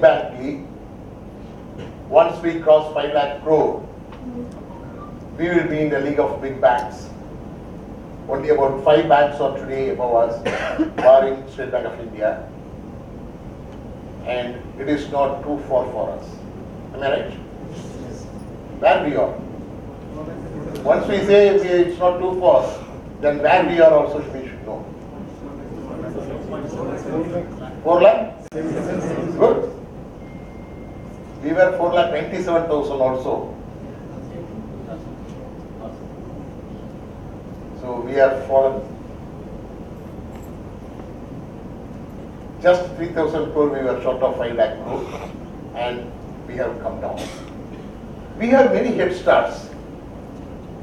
bank league. Once we cross 5 lakh crore, we will be in the league of big banks. Only about 5 banks are today above us, barring State Bank of India. And it is not too far for us. Am I right? Where we are. Once we say it's not too far, then where we are also we should know. 4 lakh? Good. We were 4,97,000 also. So we have fallen. Just 3,000 crore we were short of 5 lakh crore, and we have come down. We have many head starts.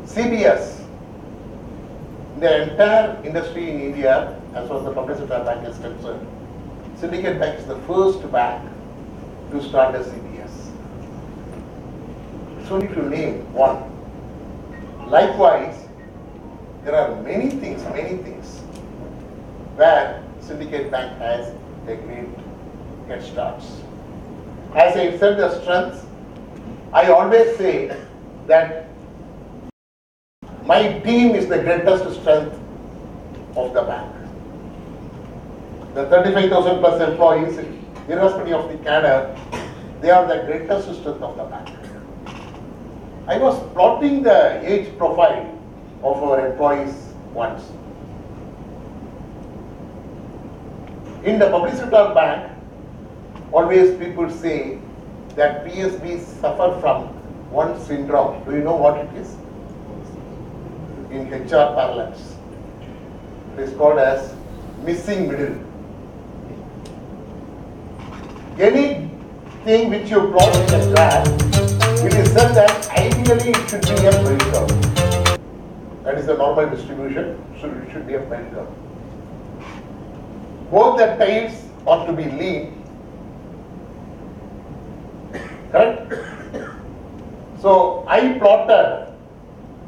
CBS, the entire industry in India, as far as the public sector bank is concerned, Syndicate Bank is the first bank to start a CBS. It's only to name one. Likewise, there are many things where Syndicate Bank has a great head starts. As I said, the strengths, I always say that my team is the greatest strength of the bank. The 35,000 plus employees, irrespective of the cadre, they are the greatest strength of the bank. I was plotting the age profile of our employees once. In the public sector bank, always people say that PSBs suffer from one syndrome. Do you know what it is? In HR parlance, it is called as missing middle. Anything which you plot in a graph, it is said that ideally it should be a bell curve. That is the normal distribution, so it should be a bell curve. Both the tails ought to be lean. Correct? So I plotted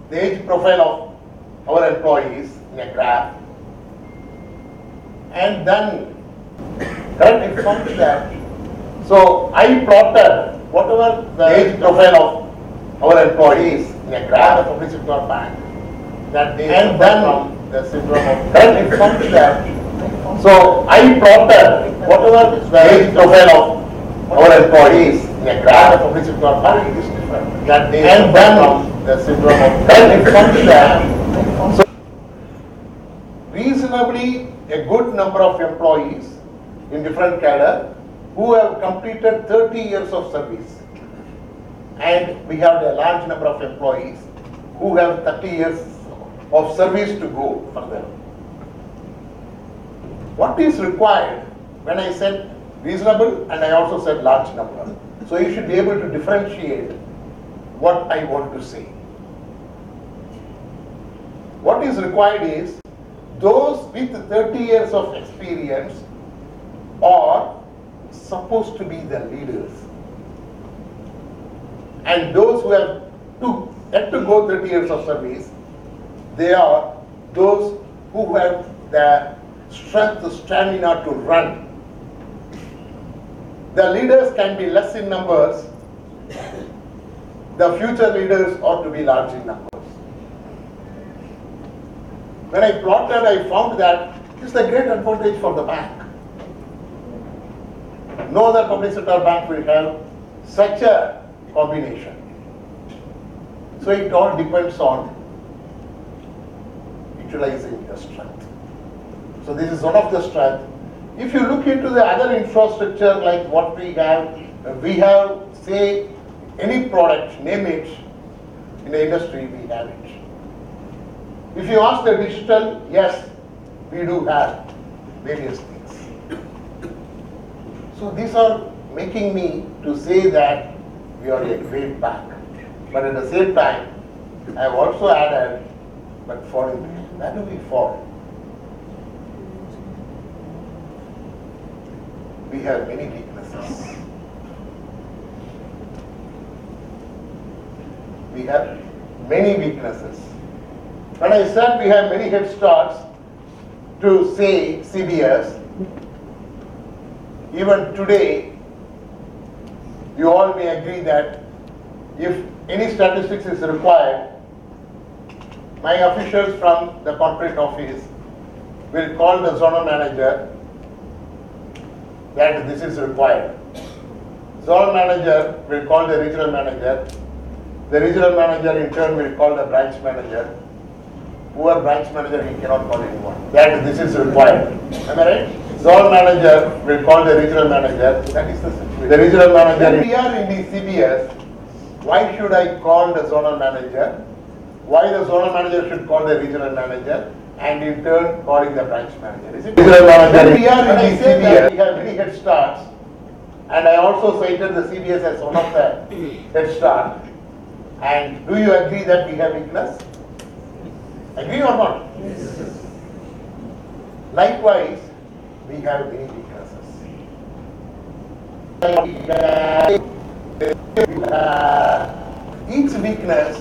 the age profile of our employees in a graph, and then correct, it comes that. So I plotted whatever the age profile of our employees in a graph of public sector bank, that they and then from the syndrome of correct, it comes that. So I plotted whatever the age profile of our employees in a graph of public sector bank, it is different. That they and then from the syndrome of correct, it comes that. So reasonably a good number of employees in different cadre who have completed 30 years of service, and we have a large number of employees who have 30 years of service to go further. What is required when I said reasonable and I also said large number? So you should be able to differentiate what I want to say. What is required is those with 30 years of experience are supposed to be the leaders, and those who have yet to go 30 years of service, they are those who have the strength, stamina to run. The leaders can be less in numbers, the future leaders ought to be large in numbers. When I plotted, I found that it's a great advantage for the bank. No other public sector bank will have such a combination. So it all depends on utilizing the strength. So this is one of the strengths. If you look into the other infrastructure like what we have say any product, name it, in the industry we have it. If you ask the digital, yes, we do have various things. So these are making me to say that we are a great bank. But at the same time, I have also added, but falling. Where do we fall? We have many weaknesses. We have many weaknesses. When I said we have many head starts to say CBS, even today you all may agree that if any statistics is required, my officials from the corporate office will call the zonal manager that this is required. Zonal manager will call the regional manager. The regional manager in turn will call the branch manager. Poor branch manager, he cannot call anyone. That this is required. Am I right? Zonal manager will call the regional manager. That is the situation. The regional manager. When we are in the CBS, why should I call the zonal manager? Why the zonal manager should call the regional manager and in turn calling the branch manager? Is it regional manager? When we are in the CBS, we have many head starts, and I also cited the CBS as one of the head start. And do you agree that we have weakness? Agree or not? Yes. Likewise, we have many weaknesses. Each weakness,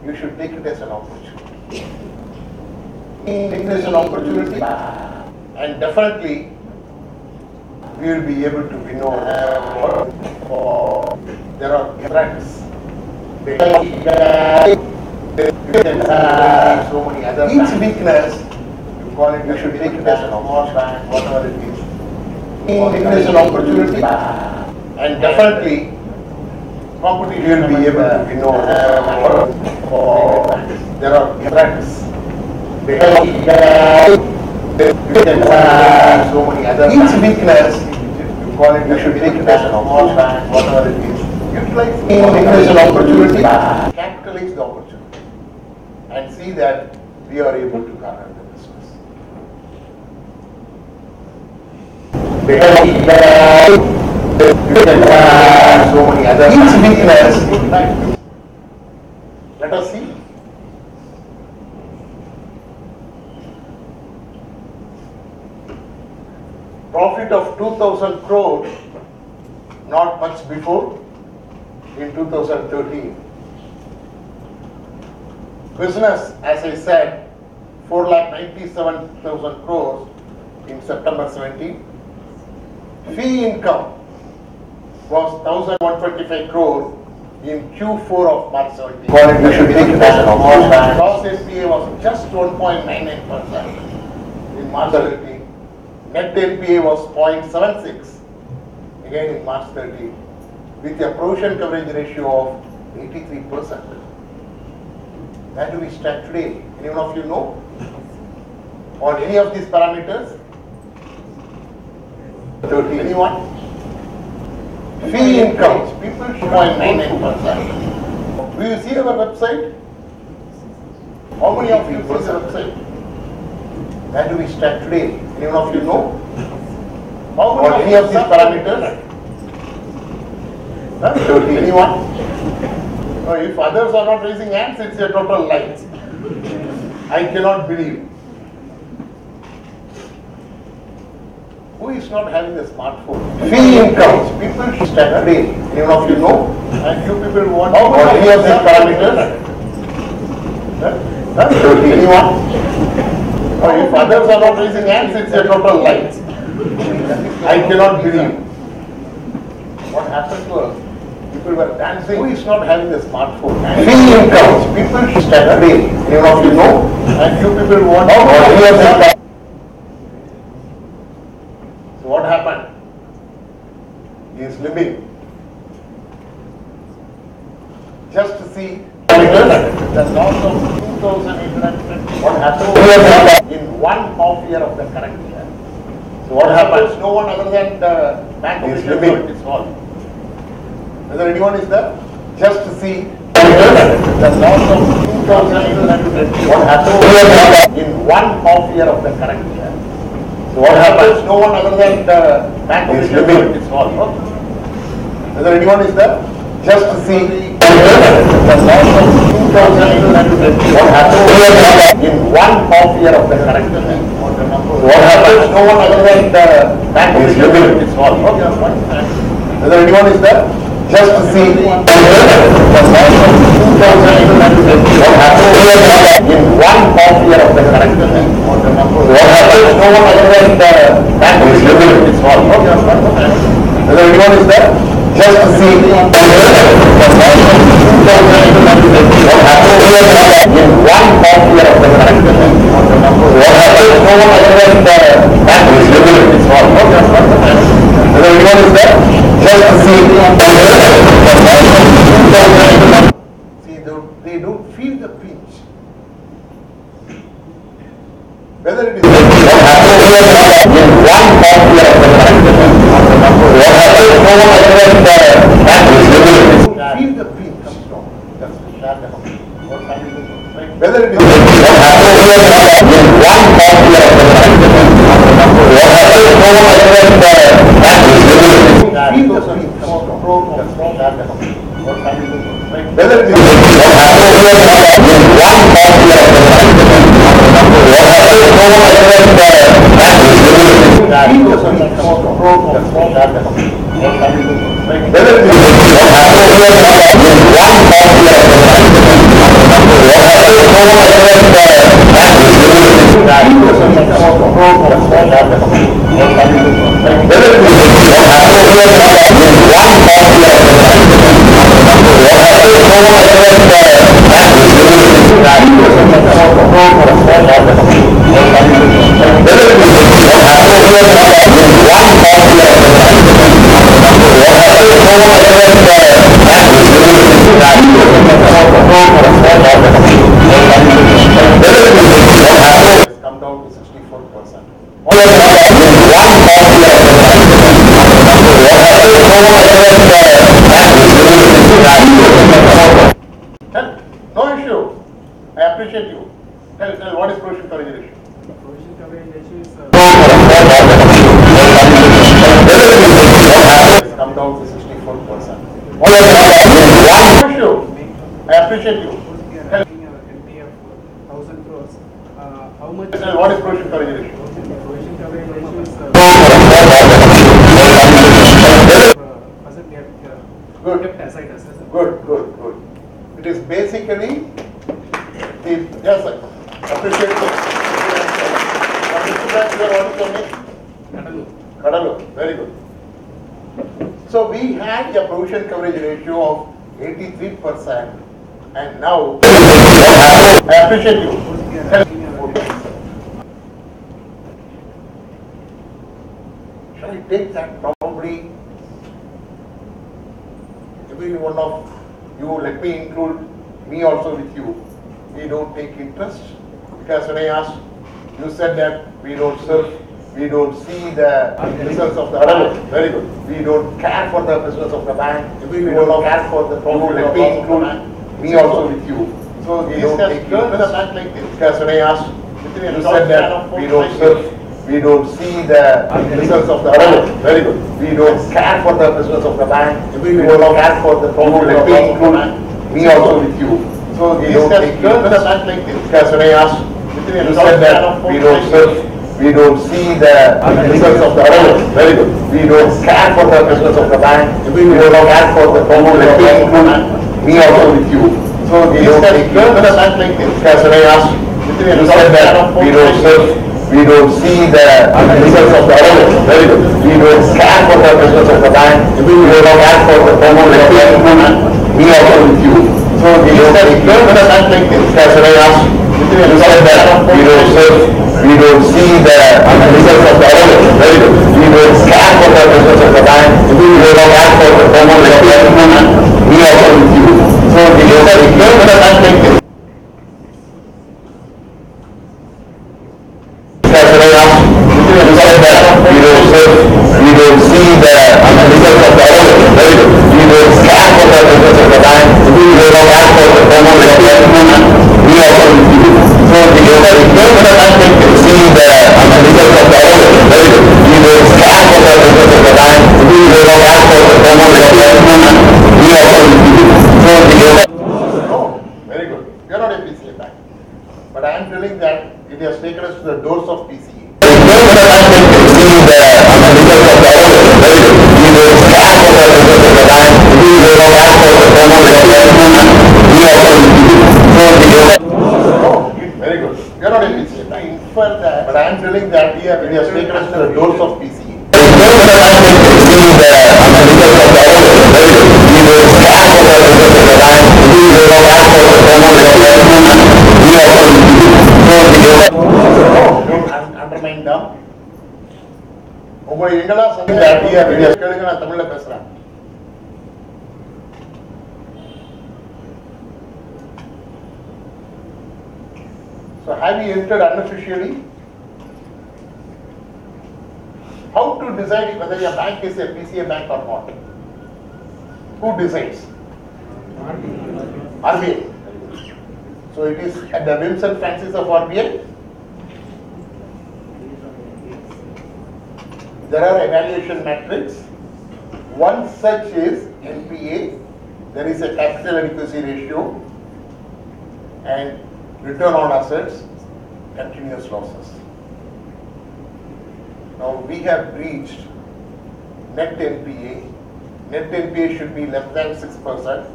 you should take it as an opportunity. Take it as an opportunity, and definitely we will be able to win over. There are threats. So many other. Each weakness, you call it, you should take it as an opportunity, whatever it is. Take it as an opportunity, and definitely competition will be able to win over. There are threats. So many other. Each weakness, you call it, you should take it as an opportunity, whatever it is. Utilize it as an opportunity, capitalize the opportunity, and see that we are able to garner the business. So many other. Each weakness, let us see. Profit of 2,000 crores, not much before, in 2013. Business, as I said, 4,97,000 crores in September 17. Fee income was 1,125 crores in Q4 of March 17. We should take it as an opportunity. Gross NPA was just 1.99% in March 13. Net NPA was 0.76 again in March 13. With a provision coverage ratio of 83%. Where do we stand today? Anyone of you know? On any of these parameters? 30. Anyone? Fee income, people should 0.99%. Do you see our website? How many of you see the website? Where do we stand today? Anyone of you know? How many on any of these parameters? 30. Anyone? No, if others are not raising hands, it's a total lie. I cannot believe. Who is not having a smartphone? Fee income. People should stand today. Anyone of you know? And you people want how many of these parameters? 30. Anyone? No, if others are not raising hands, it's a total lie. I cannot believe. What happened to us? People were dancing. Who is not having a smartphone? Fee income. People should stand today. Anyone of you know? And you people want how many of these parameters? So what happened? He is living. Just to see the loss of 2,800. What happened in 1/2 year of the current year? So what happens? No one other than the Bank of India is involved. Whether anyone is there? Just to see the loss of 2,800. What happened in 1/2 year of the current year? So what happens? No one other than the Bank of India is involved. Whether anyone is there? Just to see the loss of 2,800. What happened in 1/2 year of the current year? What happens? No one other than the Bank of India is involved. Whether anyone is there? Just to see the loss of 2,800. What happened in 1/2 year of the current year? What happens? No one other than the Bank of India is involved. Whether anyone is there? just to see what happened in one half year of the current. What happened? No one addressed the factories, it's all. Whether anyone is there, just to see. See, they don't feel the pinch. Whether it is what happened in one half year of the current. What happened? No one addressed the factories, feel the pinch. Whether it is what happened in one half year of the current. What happened? No one addressed the factories, feel the pinch. Whether it is what happened in one half year of the current. What happened? No one addressed the factories, feel the pinch. Whether it is what happened in one half year of the current. What happened? No one addressed the factories, feel the pinch. Whether it is what happened in one half year of the current. What happened? No one addressed the factories, feel the pinch. Whether it is what happened in one half year of the current. What happened? No one addressed the factories, feel the pinch. Whether it is what happened has come down to 64%. One half year of the current. What happened? No one addressed the factories, feel the pinch. No issue. I appreciate you. Tell what is provision coverage ratio? Provision coverage ratio is has come down to 64%. No issue. I appreciate you. Tell NP of 1,000 crores. How much? What is provision coverage ratio? Provision coverage ratio is Good. kept aside as Good. It is basically the yes sir. Appreciate you. What is your name? Kadalu. Very good. So we had a provision coverage ratio of 83%, and now I appreciate you. Shall I take that? Probably every one of you, let me include me also with you. We don't take interest because when I asked, you said that we don't serve, we don't see the business of the bank. Very good. We don't care for the business of the bank. We don't care for the problem. Let me include me also with you. So we don't take interest like this because when I asked, you said that we don't serve, we don't see the business of the bank. Very good. We don't care for the business of the bank. We don't care for the problem. Let me include me also with you. So we don't take interest like this because when I asked, you said that we don't serve, we don't see the business of the bank. Very good. We don't care for the business of the bank. We don't care for the problem. Let me include me also with you. So we don't take interest like this because when I asked, you said that we don't serve, we don't see the business of the bank. Very good. We don't care for the business of the bank. We don't care for the problem. Let me include me also with you. So we don't take interest like this because when I asked, you said that we don't serve, we don't see the business of the bank. Very good. We don't care for the business of the bank. We don't care for the problem. Let me include me also with you. So we don't take interest like this. You said that we don't serve, we don't see the business of the bank. Very good. We don't care for the business of the bank. We don't care for the problem. Let me include me also with you. So we don't take interest like this. See the business of the bank. Very good. We don't care for the business of the bank. We don't care for the problem. Let me include me also with you. So we don't. No, very good. You are not a PCA bank, but I am telling that it has taken us to the doors of PCA. Very good. You are not a PCA. I infer that, but I am telling that it has taken us to the doors of PCA. நீங்களா சந்திக்க கேளுங்க, நான் தமிழ்ல பேசுறேன். So have you entered unofficially? How to decide whether your bank is a PCA bank or not? Who decides? RBI. So it is at the whims and fancies of RBI. There are evaluation metrics. One such is NPA. There is a capital adequacy ratio and return on assets, continuous losses. Now we have reached net NPA. Net NPA should be less than 6%.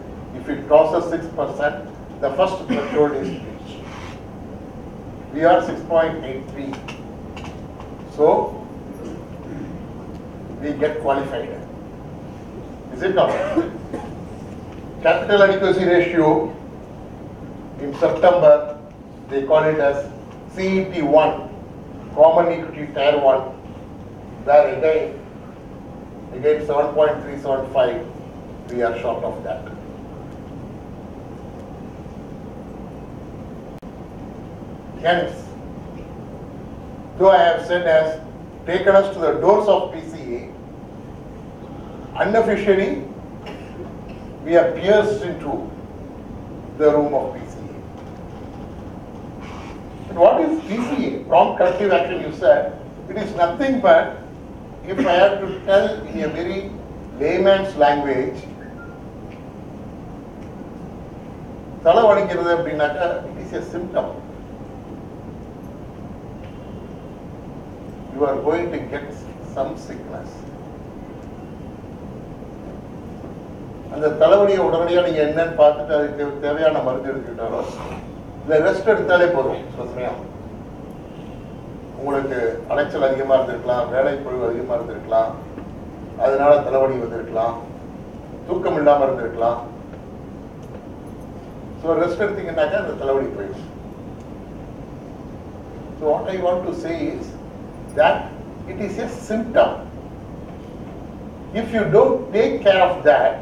If it crosses 6%, the first threshold is reached. We are 6.83. So we get qualified. Is it not? Capital adequacy ratio in September, they call it as CET1, Common Equity Tier 1, where again 7.375, we are short of that. Hence, though I have said as taken us to the doors of PCA, unofficially we are pierced into the room of PCA. But what is PCA? Prompt corrective action, you said. It is nothing but, if I have to tell in a very layman's language, தலைவலிக்கிறது அப்படின்னாக்கா it is a symptom. You are going to get some sickness. அந்த தலைவலியை உடனடியாக நீங்க என்னன்னு பார்த்துட்டு அதுக்கு தேவையான மருந்து எடுத்துக்கிட்டாலும் இல்லை ரெஸ்ட் எடுத்தாலே போதும். சுமையா உங்களுக்கு அலைச்சல் அதிகமாக இருந்திருக்கலாம், வேலை பொழுது அதிகமாக இருந்திருக்கலாம், அதனால தலைவலி வந்திருக்கலாம், தூக்கம் இல்லாமல் இருந்திருக்கலாம். ஸோ ரெஸ்ட் எடுத்தீங்கன்னாக்கா அந்த தலைவலி போயிடும். So what I want to say is that it is a symptom. If you don't take care of that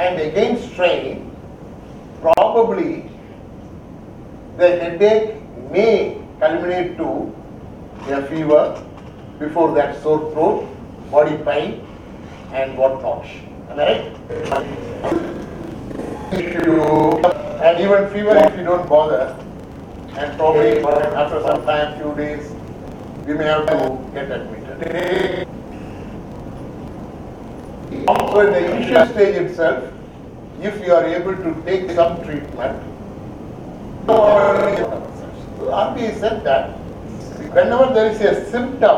and again strain, probably the headache may culminate to a fever, before that sore throat, body pain and whatnot. Am I right? And even fever if you don't bother, and probably after some time, few days, we may have to get admitted. So in the initial stage itself, if you are able to take some treatment, so RBI said that whenever there is a symptom,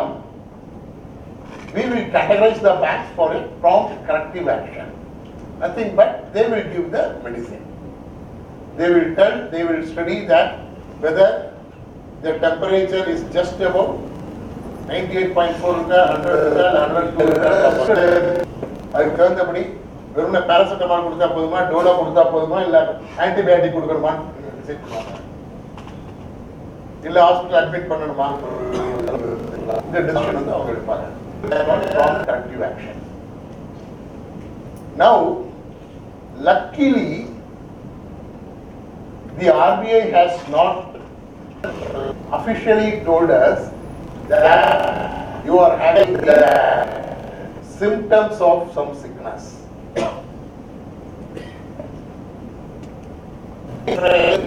we will categorize the banks for a prompt corrective action. Nothing but they will give the medicine. They will study that whether the temperature is just above 98.4 அதுக்கு தகுந்தபடி வெறும் paracetamol கொடுத்தா போதுமா, டோலோ கொடுத்தா போதுமா, இல்ல antibiotic கொடுக்கணுமா, இல்ல ஹாஸ்பிட்டல் அட்மிட் பண்ணணுமா, இந்த டிசிஷன் வந்து அவங்க எடுப்பாங்க. Corrective action. Now, luckily, the RBI has not officially told us that you are having the symptoms of some sickness.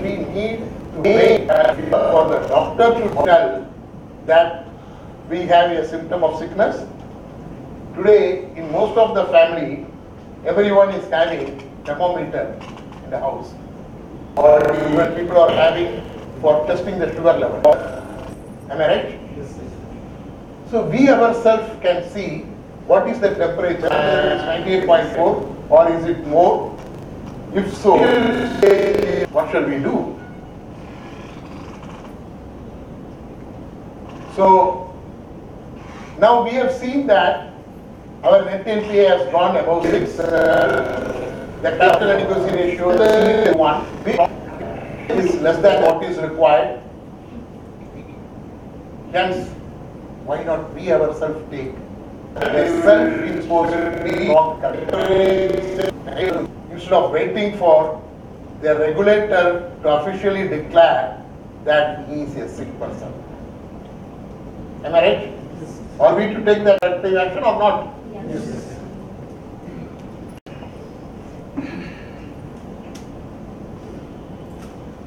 We need to wait for the doctor to tell that we have a symptom of sickness. Today, in most of the family, everyone is having thermometer in the house, or even people are having for testing the sugar level. Am I right? Yes. So we ourselves can see what is the temperature. Is 98.4 or is it more? If so, what shall we do? So now we have seen that our net NPA has gone above 6. The capital adequacy ratio is 1, which is less than what is required. Hence, why not we ourselves take a self-imposed wrong control instead of waiting for the regulator to officially declare that he is a sick person? Am I right? Are we to take that corrective action or not? Yes.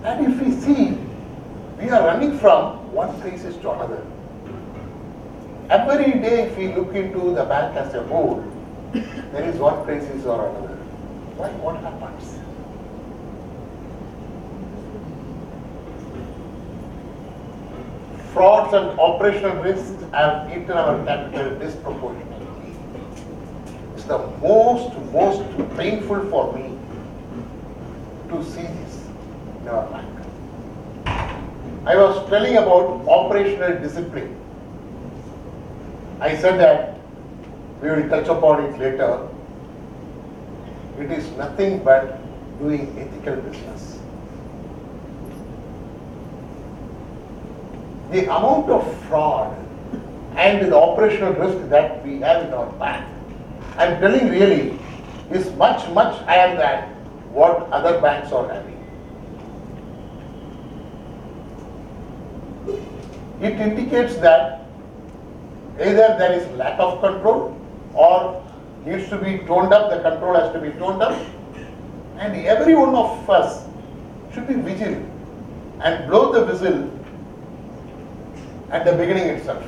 And if we see, we are running from one crisis to another. Every day, if we look into the bank as a whole, there is one crisis or another. Why? What happens? Frauds and operational risks have eaten our capital disproportionately. It's the most painful for me to see this in our bank. I was telling about operational discipline. I said that we will touch upon it later. It is nothing but doing ethical business. The amount of fraud and the operational risk that we have in our bank, I am telling really, is much higher than what other banks are having. It indicates that either there is lack of control or needs to be toned up, the control has to be toned up, and every one of us should be vigilant and blow the whistle at the beginning itself.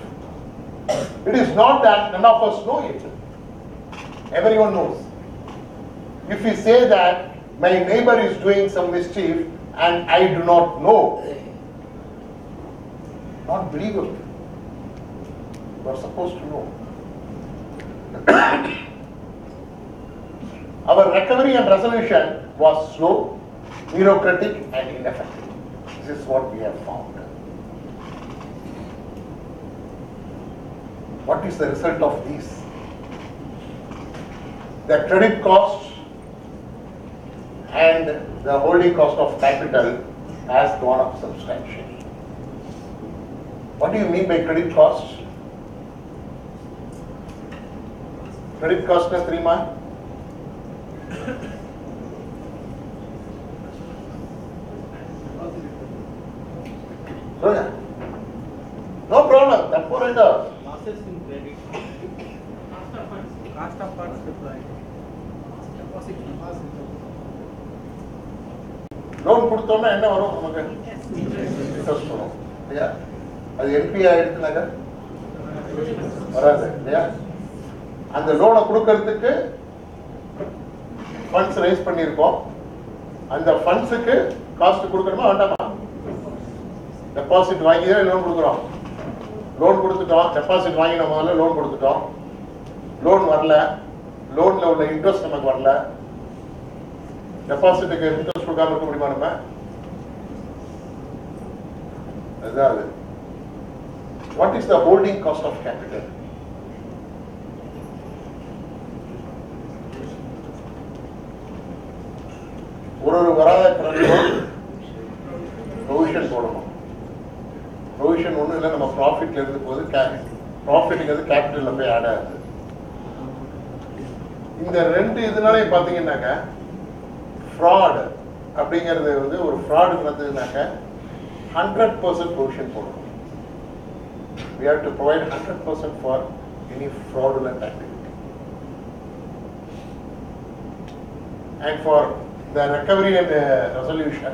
It is not that none of us know it. Everyone knows. If we say that my neighbor is doing some mischief and I do not know, not believable. You are supposed to know. Our recovery and resolution was slow, bureaucratic and ineffective. This is what we have found. What is the result of this? The credit cost and the holding cost of capital has gone up substantially. What do you mean by credit cost? Credit cost is 3 months. So, yeah. No problem, that's what it does. Losses in credit. Cost of funds deployed. Deposit. Loan கொடுத்தோம்னா என்ன வரும் நமக்கு? Interest வரும் இல்லையா? அது NBI ஆயிடுச்சுனாக்கா வராது இல்லையா? அந்த லோனை கொடுக்கறதுக்கு ஃபண்ட்ஸ் ரைஸ் பண்ணியிருக்கோம். அந்த ஃபண்ட்ஸுக்கு காஸ்ட் கொடுக்கணுமா வேண்டாமா? டெபாசிட் வாங்கி தான் லோன் கொடுக்குறோம். லோன் கொடுத்துட்டோம், டெபாசிட் வாங்கின முதல்ல லோன் கொடுத்துட்டோம். லோன் வரல, லோனில் உள்ள இன்ட்ரெஸ்ட் நமக்கு வரல. டெபாசிட்டுக்கு இன்ட்ரெஸ்ட் கொடுக்காம இருக்க முடியுமா நம்ம? அதுதான் அது. What is the holding cost of capital? ஒரு வராத கடனுக்கும் ப்ரொவிஷன் போடணும். ப்ரொவிஷன் ஒன்றும் இல்லை, நம்ம ப்ராஃபிட்ல இருந்து போது ப்ராஃபிட்டுங்கிறது கேபிட்டலில் போய் ஆட் ஆகுது. இந்த ரெண்டு இதனாலே பார்த்தீங்கன்னாக்க ஃப்ராடு அப்படிங்கிறது வந்து ஒரு ஃப்ராடு நடந்ததுனாக்க 100% ப்ரொவிஷன் போடணும். We have to provide 100% for any fraudulent activity. And for the recovery and resolution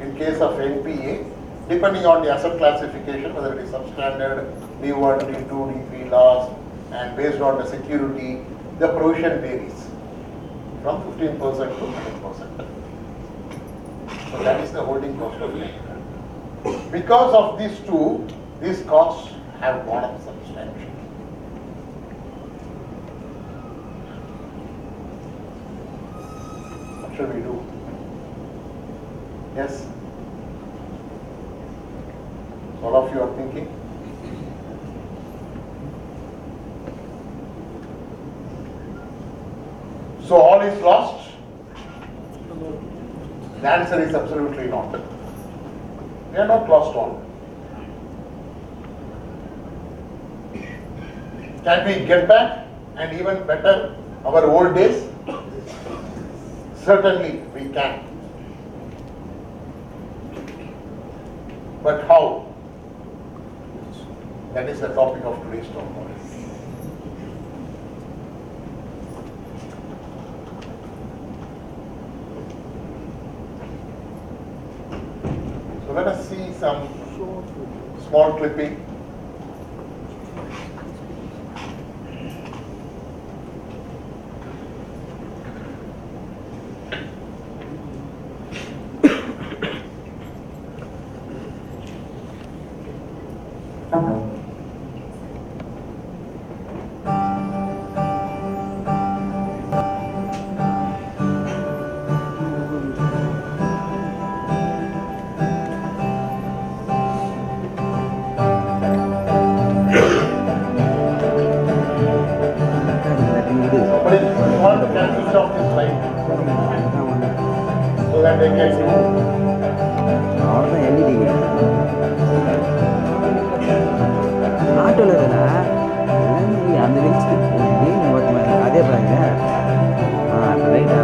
in case of NPA, depending on the asset classification, whether it is substandard, D1, D2, D3 loss, and based on the security, the provision varies from 15% to 100%. So that is the holding cost of capital. Because of these two, these costs have gone up substantially. What should we do? Yes? All of you are thinking? So all is lost? The answer is absolutely not. We are not lost all. Can we get back and even better our old days? Certainly we can. But how? That is the topic of today's talk. So let us see some small clipping. Somebody want to cancel off this light so that they can do. அவ்வளோதான் LED ஆட்டோவில் இருக்குண்ணா அந்த வெளிச்சத்துக்கு நீங்க பார்த்து அதே பாருங்க ரைட்டா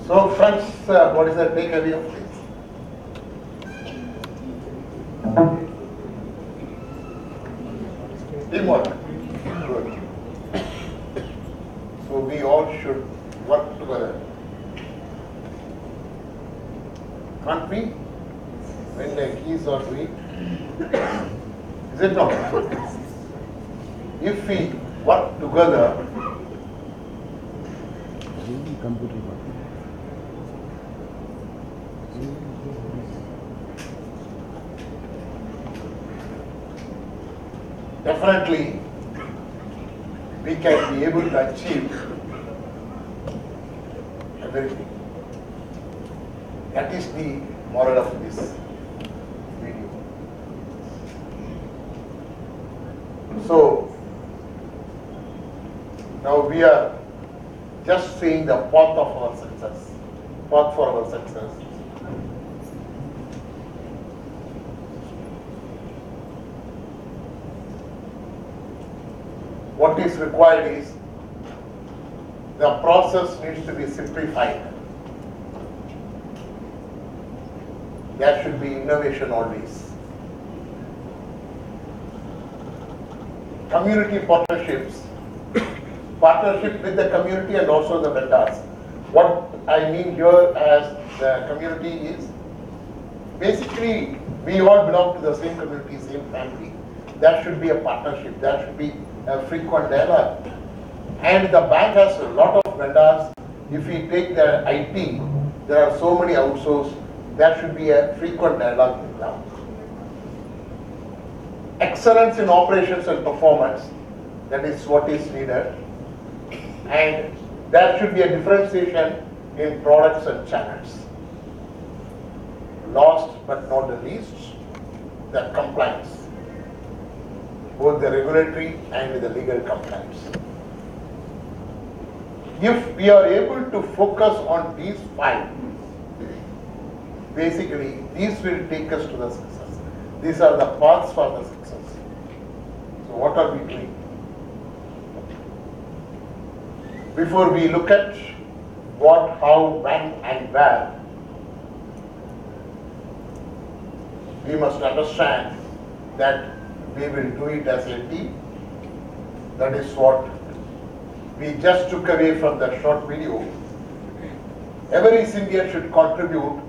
So friends, what is the takeaway of this? Teamwork. Good. So we all should work together. Can't we? When the keys are doing, is it not? If we work together, computer definitely we can be able to achieve everything. That is the moral of this video. So now we are just seeing the path of our success. path for our success. What is required is the process needs to be simplified. There should be innovation always. Community partnerships, partnership with the community and also the vendors. What I mean here as the community is, basically we all belong to the same community, same family. There should be a partnership, there should be a frequent dialogue. And the bank has a lot of vendors. If we take the IT, there are so many outsourced, there should be a frequent dialogue with them. Excellence in operations and performance, that is what is needed. And there should be a differentiation in products and channels. Last but not the least, the compliance, both the regulatory and the legal compliance. If we are able to focus on these five, basically these will take us to the success. These are the paths for the success. So what are we doing? Before we look at what, how, when and where, we must understand that we will do it as a team. That is what we just took away from the short video. Every Indian should contribute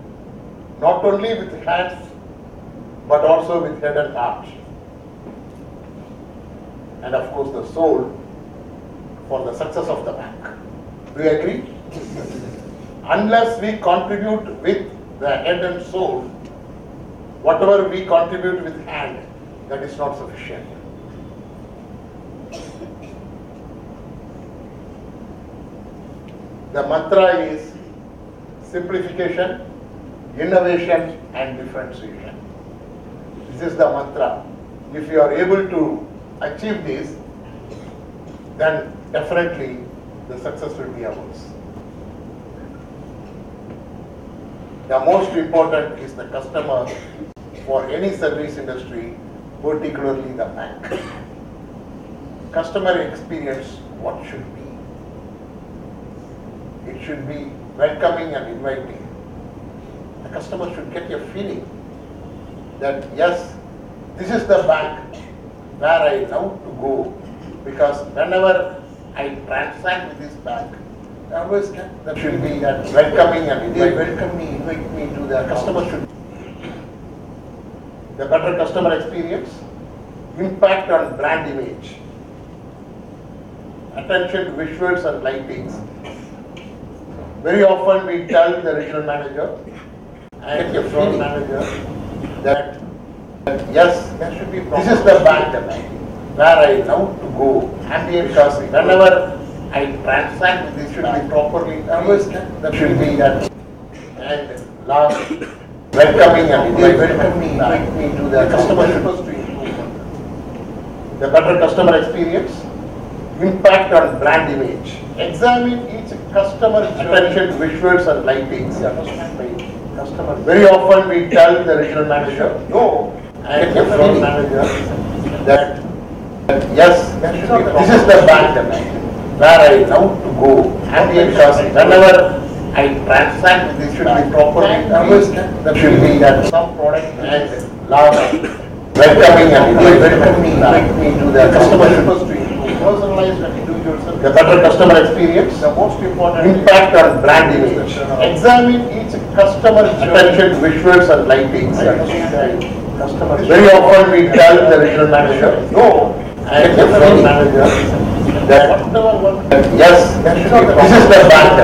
not only with hands but also with head and heart. And of course the soul for the success of the bank. Do you agree? Unless we contribute with the head and soul, whatever we contribute with hand, that is not sufficient. The mantra is simplification, innovation and differentiation. This is the mantra. If you are able to achieve this, then definitely the success will be ours. The most important is the customer for any service industry, particularly the bank. Customer experience, what should be? It should be welcoming and inviting. The customer should get a feeling that yes, this is the bank where I love to go, because whenever I transact with this bank, I always get that should be that welcoming and they welcome me, invite me to the customer should. The better customer experience, impact on brand image, attention to visuals and lightings. Very often we tell the regional manager and the front manager that yes, there should be this is the bank where I love to go, and because whenever I transact with this should be properly, that should be that. And last, welcoming and they welcome me, invite me to the customer supposed to improve. The better customer experience, impact on brand image. Examine each customer attention to visuals and lightings. Customer. Very often we tell the regional manager, no, and the front manager that yes, this is the bank where I love to go, and because whenever I transact with this should be properly, that should be that some product and last, welcoming and they welcome me, invite me to the customer supposed to improve. Personalized and individual service. The better customer experience, the most important impact on brand image. Examine each customer attention to visuals and lightings. Very often we tell the regional manager, no, and the front manager that yes, this is the bank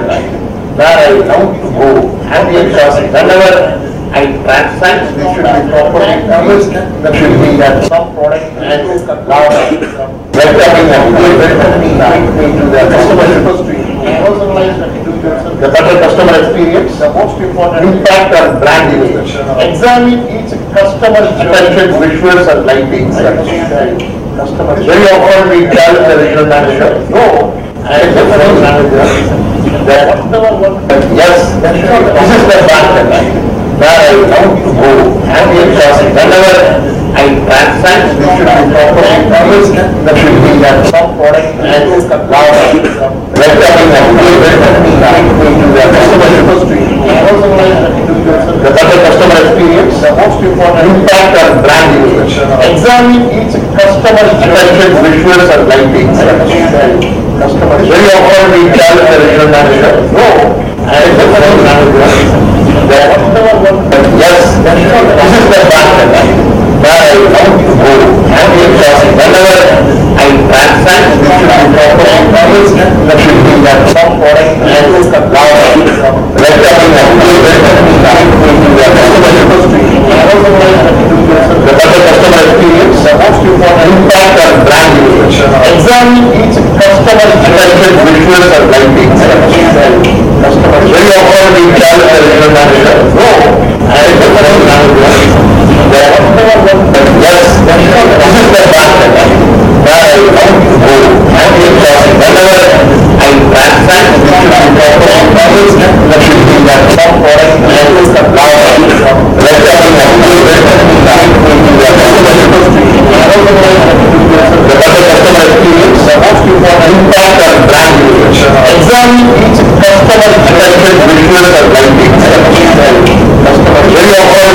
where I love to go, and because whenever I transact this should be properly, that should be that some product and last, welcoming and they welcome me, invite me to the customer supposed to improve. Personalized and individual service. The better customer experience, the most important impact on brand image. Examine each customer attention to visuals and lightings. Very often we tell the regional manager, no, and the front manager that yes, this is the fact where I want to go and because whenever I transact, we should be properly promised that should be that some product and now welcoming and going to their customer industry. The better customer experience, the most important impact on brand usage. Examine each customer attention visuals and lighting. Customer very often we tell the regional manager, no, and the regional manager, yes, this is the fact where I want to go and because whenever I transact, we should be properly promised that should be that some product and now welcoming and going to their customer industry. The better customer experience, the most important impact on brand usage. Examine each customer attention visuals and lighting. Customer very often we tell the regional manager, no, and the regional manager, yes, this is the fact where I want to go and because whenever I transact, we should be properly promised that should be that some product and now welcoming and going to their customer industry. The better customer experience, the most important impact on brand usage. Examine each customer attention visuals and lighting. Customer very often